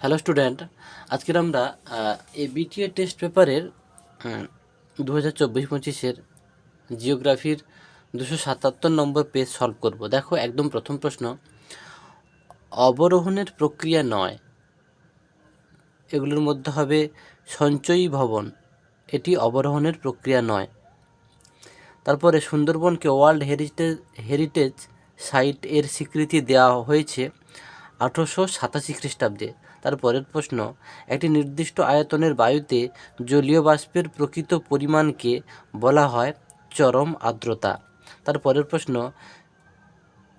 Hello student, আজকের আমরা এই বিটিএ টেস্ট পেপারের 2024-25 জিওগ্রাফির 277 নম্বর পেজ সলভ করব। দেখো, একদম প্রথম প্রশ্ন, অবরোহণের প্রক্রিয়া নয়, এগুলোর মধ্যে হবে সঞ্চয়ী ভবন, এটি অবরোহণের প্রক্রিয়া নয়। তারপরে সুন্দরবনকে ওয়ার্ল্ড হেরিটেজ সাইট এর স্বীকৃতি দেওয়া হয়েছে 1887 খ্রিস্টাব্দে। তারপরের প্রশ্ন, একটি নির্দিষ্ট আয়তনের বায়ুতে জলীয় বাষ্পের প্রকৃত পরিমাণকে বলা হয় চরম আর্দ্রতা। তারপরের প্রশ্ন,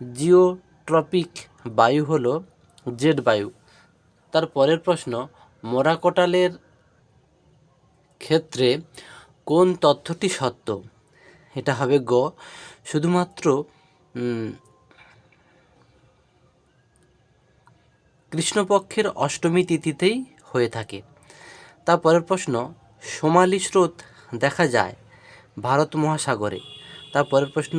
জিওট্রপিক বায়ু হলো জেড বায়ু। তারপরের প্রশ্ন, মোরাকোটালের ক্ষেত্রে কোন তথ্যটি সত্য? এটা হবে গ, শুধুমাত্র কৃষ্ণপক্ষের অষ্টমী তিথিতেই হয়ে থাকে। তারপরের প্রশ্ন, সোমালি স্রোত দেখা যায় ভারত মহাসাগরে। তারপরের প্রশ্ন,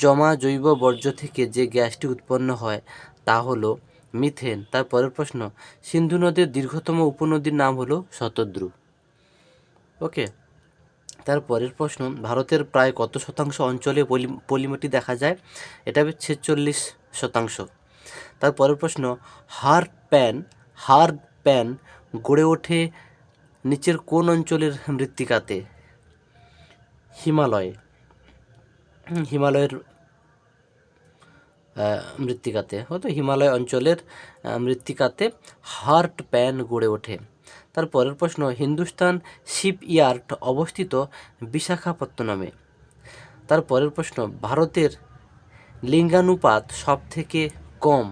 জমা জৈব বর্জ্য থেকে যে গ্যাসটি উৎপন্ন হয় তা হলো মিথেন। তারপরের প্রশ্ন, সিন্ধু নদের দীর্ঘতম উপনদীর নাম হলো শতদ্রু। ওকে। তারপরের প্রশ্ন, ভারতের প্রায় কত শতাংশ অঞ্চলে পলিমাটি দেখা যায়? এটা হবে 46%। তারপরের প্রশ্ন, হার্ড প্যান গড়ে ওঠে নিচের কোন অঞ্চলের মৃত্তিকাতে? হিমালয়ের মৃত্তিকাতে, হয়তো হিমালয় অঞ্চলের মৃত্তিকাতে হার্ড প্যান গড়ে ওঠে। তারপরের প্রশ্ন, হিন্দুস্তান শিপইয়ার্ড অবস্থিত বিশাখাপত্তনমে। তারপরের প্রশ্ন, ভারতের লিঙ্গানুপাত সব থেকে কম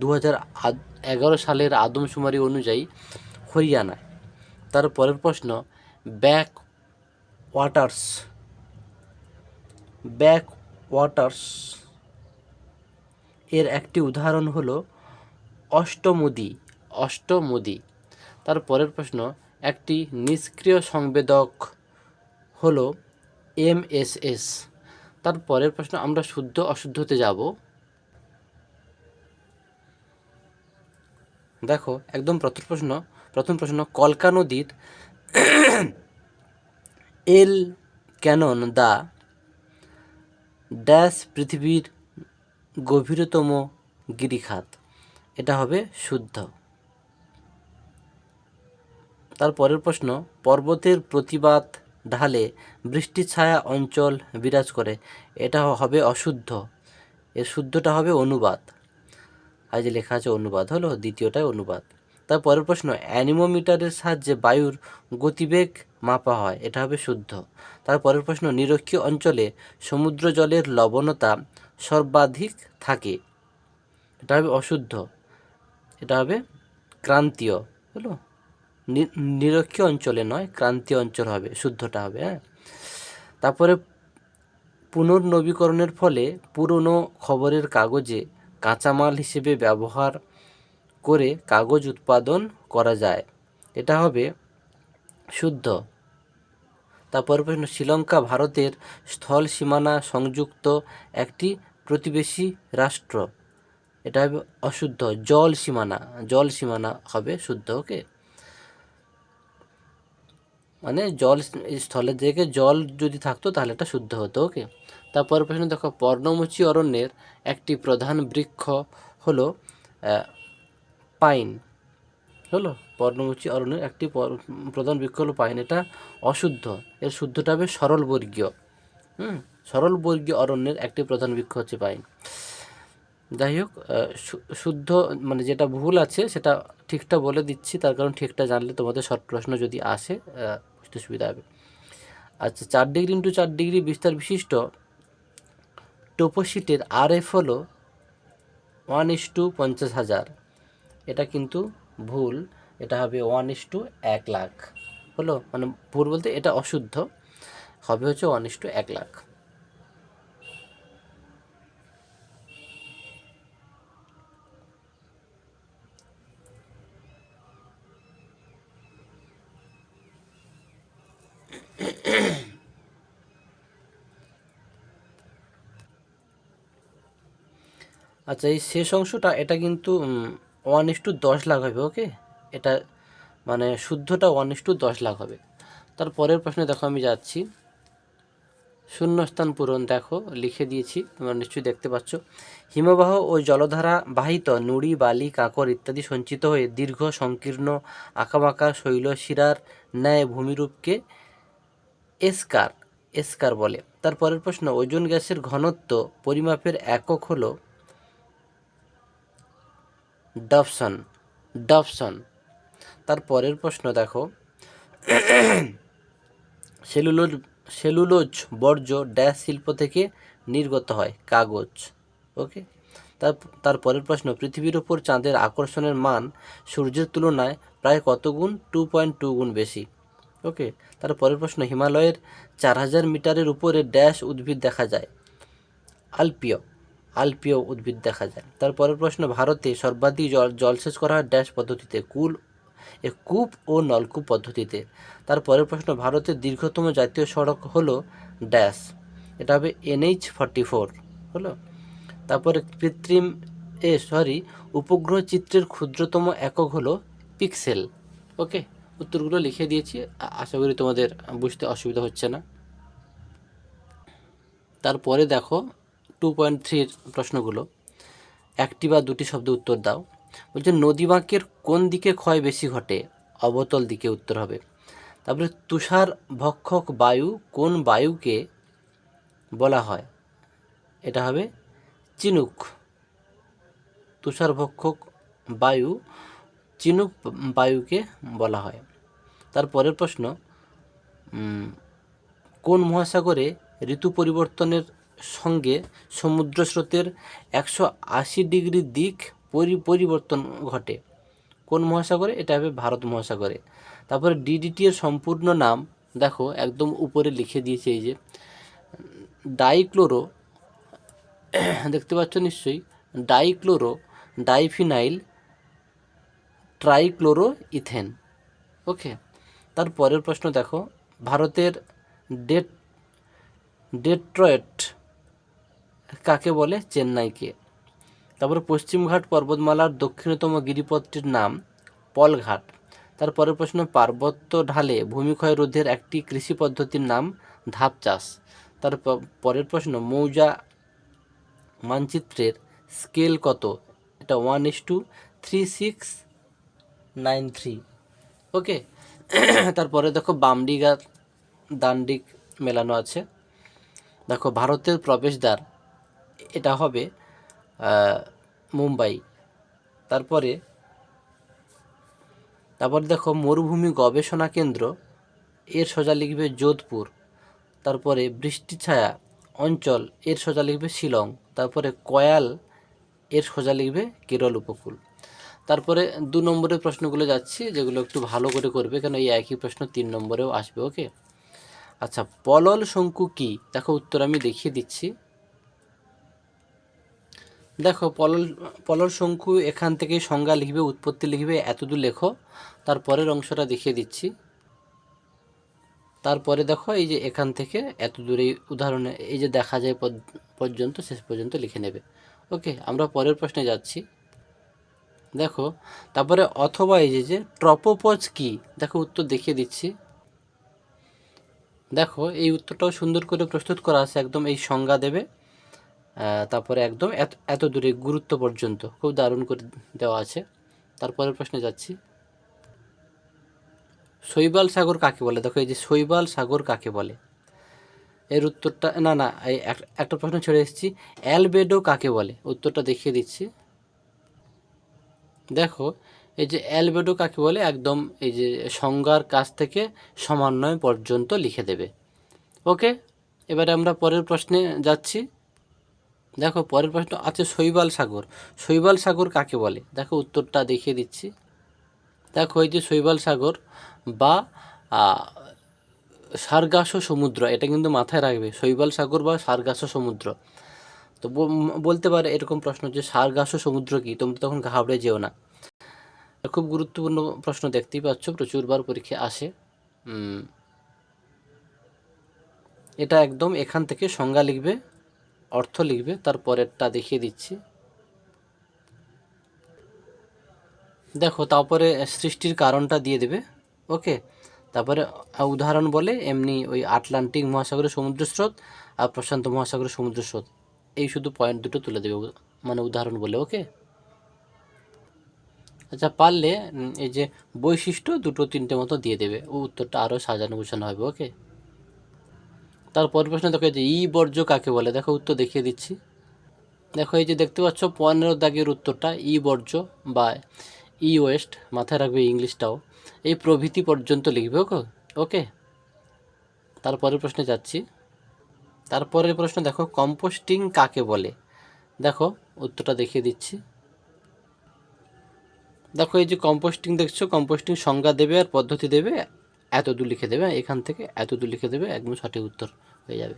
2011 সালের আদমশুমারি অনুযায়ী হরিয়ানায়। তারপরের প্রশ্ন, ব্যাক ওয়াটার্স এর একটি উদাহরণ হলো অষ্টমুদি। তারপরের প্রশ্ন, একটি নিষ্ক্রিয় সংবেদক হলো MSS। তারপরের প্রশ্ন, আমরা শুদ্ধ অশুদ্ধতে যাব। দেখো, একদম প্রথম প্রশ্ন, কলকা নদীর এল ক্যানন দা ড্যাশ পৃথিবীর গভীরতম গিরিখাত, এটা হবে শুদ্ধ। তারপরের প্রশ্ন, পর্বতের প্রতিবাদ ঢালে বৃষ্টি ছায়া অঞ্চল বিরাজ করে, এটা হবে অশুদ্ধ। এর শুদ্ধটা হবে অনুবাদ। আর যে লেখা আছে অনুবাদ হলো দ্বিতীয়টাই অনুবাদ। তারপরের প্রশ্ন, অ্যানিমোমিটারের সাহায্যে বায়ুর গতিবেগ মাপা হয়, এটা হবে শুদ্ধ। তারপরের প্রশ্ন, নিরক্ষীয় অঞ্চলে সমুদ্র জলের লবণতা সর্বাধিক থাকে, এটা হবে অশুদ্ধ। এটা হবে ক্রান্তীয়, হলো নিরক্ষীয় অঞ্চলে নয়, ক্রান্তীয় অঞ্চল হবে, শুদ্ধটা হবে। হ্যাঁ। তারপরে পুনর্নবীকরণের ফলে পুরনো খবরের কাগজে কাঁচামাল হিসেবে ব্যবহার করে কাগজ উৎপাদন করা যায়, এটা হবে শুদ্ধ। তারপরে প্রশ্ন, শ্রীলঙ্কা ভারতের স্থল সীমানা সংযুক্ত একটি প্রতিবেশী রাষ্ট্র, এটা হবে অশুদ্ধ। জল সীমানা হবে শুদ্ধ। ওকে, মানে স্থলের জায়গায় জল যদি থাকতো তাহলে এটা শুদ্ধ হতো। ওকে। তারপরে প্রশ্ন দেখো, পর্ণমোচী অরণ্যের একটি প্রধান বৃক্ষ হলো পাইন। হলো পর্ণমোচী অরণ্যের একটি প্রধান বৃক্ষ হলো পাইন, এটা অশুদ্ধ। এর শুদ্ধটা হবে সরলবর্গীয়। সরলবর্গীয় অরণ্যের একটি প্রধান বৃক্ষ হচ্ছে পাইন। যাই হোক, শুদ্ধ মানে যেটা ভুল আছে সেটা ঠিকটা বলে দিচ্ছি, তার কারণ ঠিকটা জানলে তোমাদের শর্ট প্রশ্ন যদি আসে বুঝতে সুবিধা হবে। আচ্ছা, 4 ডিগ্রি ইন্টু 4 ডিগ্রি বিস্তার বিশিষ্ট টোপোশিটের RF হলো 1:50,000, এটা কিন্তু ভুল, এটা হবে 1:1,00,000। হলো মানে ভুল বলতে এটা অশুদ্ধ, হবে হচ্ছে 1:1,00,000। আচ্ছা, এই শেষ অংশটা এটা কিন্তু 1:10,00,000 হবে। ওকে, এটা মানে শুদ্ধটা 1:10 লাখ হবে। তার পরের প্রশ্নে দেখো আমি যাচ্ছি, শূন্যস্থান পূরণ। দেখো লিখে দিয়েছি, তোমরা নিশ্চয়ই দেখতে পাচ্ছ। হিমবাহ ও জলধারা বাহিত নুড়ি, বালি, কাঁকর ইত্যাদি সঞ্চিত হয়ে দীর্ঘ সংকীর্ণ আঁকাবাঁকা শৈলশিরার ন্যায় ভূমিরূপকে এসকার এসকার বলে। তার পরের প্রশ্ন, ওজোন গ্যাসের ঘনত্ব পরিমাপের একক হলো ডবসন ডবসন। তার পরের প্রশ্ন দেখো, সেলুলোজ সেলুলোজ বর্জ্য ড্যাশ শিল্প থেকে নির্গত হয়? কাগজ। ওকে। তার পরের প্রশ্ন, পৃথিবীর ওপর চাঁদের আকর্ষণের মান সূর্যের তুলনায় প্রায় কত গুণ? 2.2 গুণ বেশি। ওকে। তার পরের প্রশ্ন, হিমালয়ের 4000 মিটারের উপরে ড্যাশ উদ্ভিদ দেখা যায়? আলপীয় উদ্ভিদ দেখা যায়। তার পরের প্রশ্ন, ভারতে সর্বাধিক জলসেচ করা হয় ড্যাশ পদ্ধতিতে? কূপ ও নলকূপ পদ্ধতিতে। তার পরের প্রশ্ন, ভারতের দীর্ঘতম জাতীয় সড়ক হলো ড্যাশ? এটা হবে NH-44 হলো। তারপরে উপগ্রহ চিত্রের ক্ষুদ্রতম একক হলো পিক্সেল। ওকে, উত্তরগুলো লিখে দিয়েছি, আশা করি তোমাদের বুঝতে অসুবিধা হচ্ছে না। তারপরে দেখো 2.3 প্রশ্নগুলো, একটি বা দুটি শব্দ উত্তর দাও। বলছে নদী বাঁকের কোন দিকে ক্ষয় বেশি ঘটে? অবতল দিকে উত্তর হবে। তারপরে তুষার ভক্ষক বায়ু কোন বায়ুকে বলা হয়? এটা হবে চিনুক। তুষার ভক্ষক বায়ু চিনুক বায়ুকে বলা হয়। তারপরের প্রশ্ন, কোন মহাসাগরে ঋতু পরিবর্তনের সঙ্গে সমুদ্র স্রোতের 180 ডিগ্রি দিক পরিবর্তন ঘটে? কোন মহাসাগরে? এটা হবে ভারত মহাসাগরে। তারপরে DDT এর সম্পূর্ণ নাম দেখো একদম উপরে লিখে দিয়েছে, এই যে ডাইক্লোরো, দেখতে পাচ্ছ নিশ্চয়ই, ডাইফিনাইল ট্রাইক্লোরো ইথেন। ওকে। তার পরের প্রশ্ন দেখো, ভারতের ডেট্রয়েট কাকে বলে? চেন্নাইকে। তারপরে পশ্চিমঘাট পর্বতমালার দক্ষিণতম গিরিপথটির নাম পলঘাট। তারপরের প্রশ্ন, পার্বত্য ঢালে ভূমিক্ষয় রোধের একটি কৃষি পদ্ধতির নাম ধাপ চাষ। তার পরের প্রশ্ন, মৌজা মানচিত্রের স্কেল কত? এটা 1:3693। ওকে। তারপরে দেখো বামডিক আর ডানডিক মেলানো আছে। দেখো ভারতের প্রবেশদ্বার, এটা হবে মুম্বাই। তারপরে দেখো মরুভূমি গবেষণা কেন্দ্র, এর সোজা লিখবে যোধপুর। তারপরে বৃষ্টিছায়া অঞ্চল, এর সোজা লিখবে শিলং। তারপরে কয়াল, এর সোজা লিখবে কেরল উপকূল। তারপরে 2 নম্বরের প্রশ্নগুলো যাচ্ছি, যেগুলো একটু ভালো করে করবে, কেন এই একই প্রশ্ন 3 নম্বরেও আসবে। ওকে। আচ্ছা, পলল শঙ্কু কি? দেখো উত্তর আমি দেখিয়ে দিচ্ছি। দেখো পলল শঙ্কু এখান থেকে সংজ্ঞা লিখবে, উৎপত্তি লিখবে, এতদূর লেখো। তারপরের অংশটা দেখিয়ে দিচ্ছি। তারপরে দেখো এই যে এখান থেকে এত দূরে উদাহরণে এই যে দেখা যায় পর্যন্ত, শেষ পর্যন্ত লিখে নেবে। ওকে, আমরা পরের প্রশ্নে যাচ্ছি। দেখো তারপরে অথবা এই যে ট্রপোপজ কি? দেখো উত্তর দেখিয়ে দিচ্ছি। দেখো এই উত্তরটাও সুন্দর করে প্রস্তুত করা আছে, একদম এই সংজ্ঞা দেবে, তারপরে একদম এত দূরে গুরুত্ব পর্যন্ত খুব দারুণ করে দেওয়া আছে। তারপরের প্রশ্নে যাচ্ছি, শৈবাল সাগর কাকে বলে? দেখো এই যে শৈবাল সাগর কাকে বলে, এর উত্তরটা না এই একটা প্রশ্ন ছেড়ে এসেছি, অ্যালবেডো কাকে বলে? উত্তরটা দেখিয়ে দিচ্ছি। দেখো এই যে অ্যালবেডো কাকে বলে, একদম এই যে সংজ্ঞার কাছ থেকে সমন্বয় পর্যন্ত লিখে দেবে। ওকে, এবারে আমরা পরের প্রশ্নে যাচ্ছি। দেখো পরের প্রশ্ন আছে শৈবাল সাগর কাকে বলে? দেখো উত্তরটা দেখিয়ে দিচ্ছি। দেখো এই যে শৈবাল সাগর বা সার্গাসো সমুদ্র, এটা কিন্তু মাথায় রাখবে, শৈবাল সাগর বা সার্গাসো সমুদ্র। তো বলতে পারে এরকম প্রশ্ন যে সার্গাসো সমুদ্র কি, তোমরা তখন ঘাবড়ে যেও না। খুব গুরুত্বপূর্ণ প্রশ্ন, দেখতেই পাচ্ছ প্রচুরবার পরীক্ষা আসে। এটা একদম এখান থেকে সংজ্ঞা লিখবে, অর্থ লিখবে, তারপরেরটা দেখিয়ে দিচ্ছি। দেখো তারপরে সৃষ্টির কারণটা দিয়ে দেবে। ওকে, তারপরে উদাহরণ বলে এমনি ওই আটলান্টিক মহাসাগরের সমুদ্র স্রোত আর প্রশান্ত মহাসাগরের সমুদ্র স্রোত, এই শুধু পয়েন্ট দুটো তুলে দেবে মানে উদাহরণ বলে। ওকে, আচ্ছা পারলে এই যে বৈশিষ্ট্য দুটো তিনটে মতো দিয়ে দেবে, ও উত্তরটা আরও সাজানো গোছানো হবে। ওকে, তারপর প্রশ্ন দেখো এই যে ই বর্জ্য কাকে বলে, দেখো উত্তর দেখিয়ে দিচ্ছি। দেখো এই যে দেখতে পাচ্ছ 15 দাগের উত্তরটা ই বর্জ্য বা ই ওয়েস্ট, মাথায় রাখবে ইংলিশটাও, এই প্রভৃতি পর্যন্ত লিখবে। ওকে ওকে, তারপরের প্রশ্নে যাচ্ছি। তারপরের প্রশ্ন দেখো কম্পোস্টিং কাকে বলে, দেখো উত্তরটা দেখিয়ে দিচ্ছি। দেখো এই যে কম্পোস্টিং দেখছো, কম্পোস্টিং সংজ্ঞা দেবে আর পদ্ধতি দেবে, এত দূর লিখে দেবে, এখান থেকে এত দূর লিখে দেবে, একদম সঠিক উত্তর হয়ে যাবে।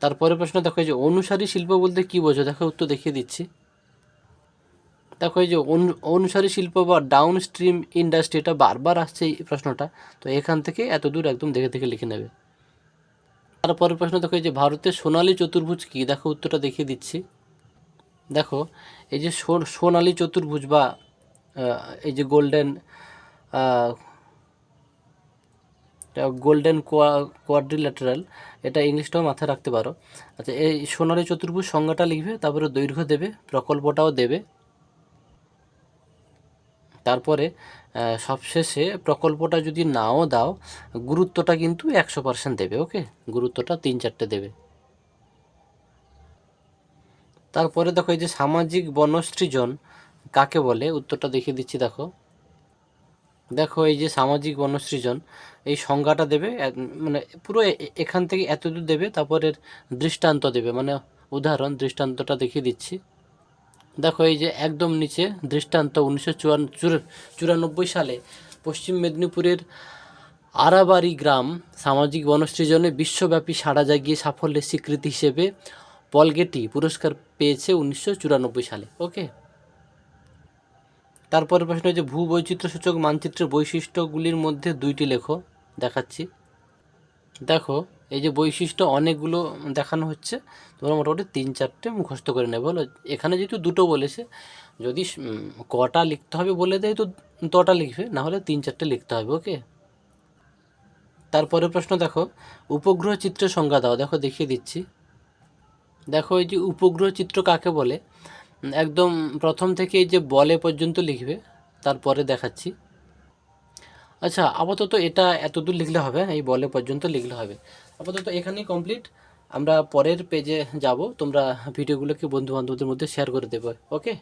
তারপরে প্রশ্ন দেখো এই যে অনুসারী শিল্প বলতে কী বোঝো, দেখো উত্তর দেখিয়ে দিচ্ছি। দেখো এই যে অনুসারী শিল্প বা ডাউন স্ট্রিম ইন্ডাস্ট্রি, এটা বারবার আসছে এই প্রশ্নটা, তো এখান থেকে এত দূর একদম দেখে দেখে লিখে নেবে। তারপরের প্রশ্ন দেখো এই যে ভারতের সোনালী চতুর্ভুজ কী, দেখো উত্তরটা দেখিয়ে দিচ্ছি। দেখো এই যে সোনালী চতুর্ভুজ বা এই যে গোল্ডেন কোয়াড্রিল্যাটারাল, এটা ইংলিশটাও মাথায় রাখতে পারো। আচ্ছা এই সোনালী চতুর্ভুজ সংজ্ঞাটা লিখবে, তারপরে দৈর্ঘ্য দেবে, প্রকল্পটাও দেবে, তারপরে সবশেষে প্রকল্পটা যদি নাও দাও গুরুত্বটা কিন্তু 100% দেবে। ওকে, গুরুত্বটা 3-4টে দেবে। তারপরে দেখো এই যে সামাজিক বনসৃজন কাকে বলে, উত্তরটা দেখিয়ে দিচ্ছি। দেখো দেখো এই যে সামাজিক বনসৃজন, এই সংজ্ঞাটা দেবে, মানে পুরো এখান থেকে এতদূর দেবে, তারপরে দৃষ্টান্ত দেবে, মানে উদাহরণ দৃষ্টান্তটা দেখিয়ে দিচ্ছি। দেখো এই যে একদম নিচে দৃষ্টান্ত 1994 সালে পশ্চিম মেদিনীপুরের আরাবাড়ি গ্রাম সামাজিক বনসৃজনে বিশ্বব্যাপী সাড়া জাগিয়ে সাফল্যের স্বীকৃতি হিসেবে পলগেটি পুরস্কার পেয়েছে 1994 সালে। ওকে, তারপরে প্রশ্ন যে ভূবৈচিত্র্যসূচক মানচিত্রের বৈশিষ্ট্যগুলির মধ্যে দুইটি লেখো, দেখাচ্ছি। দেখো এই যে বৈশিষ্ট্য অনেকগুলো দেখানো হচ্ছে, তোমরা মোটামুটি 3-4টে মুখস্থ করে নেবে। বলো এখানে যেহেতু দুটো বলেছে, যদি কটা লিখতে হবে বলে দেয় তো তটা লিখবে, না হলে 3-4টে লিখতে হবে। ওকে, তারপরে প্রশ্ন দেখো উপগ্রহ চিত্রের সংজ্ঞা দাও, দেখো দেখিয়ে দিচ্ছি। দেখো এই যে উপগ্রহ চিত্র কাকে বলে, একদম প্রথম থেকে এই যে বলে পর্যন্ত লিখবে, তারপরে দেখাচ্ছি। আচ্ছা আপাতত এটা এতদূর লিখলে হবে, এই বলে পর্যন্ত লিখলে হবে। আপাতত এখানেই কমপ্লিট, আমরা পরের পেজে যাব, তোমরা ভিডিওগুলোকে বন্ধু বান্ধবদের মধ্যে শেয়ার করে দেবে। ওকে।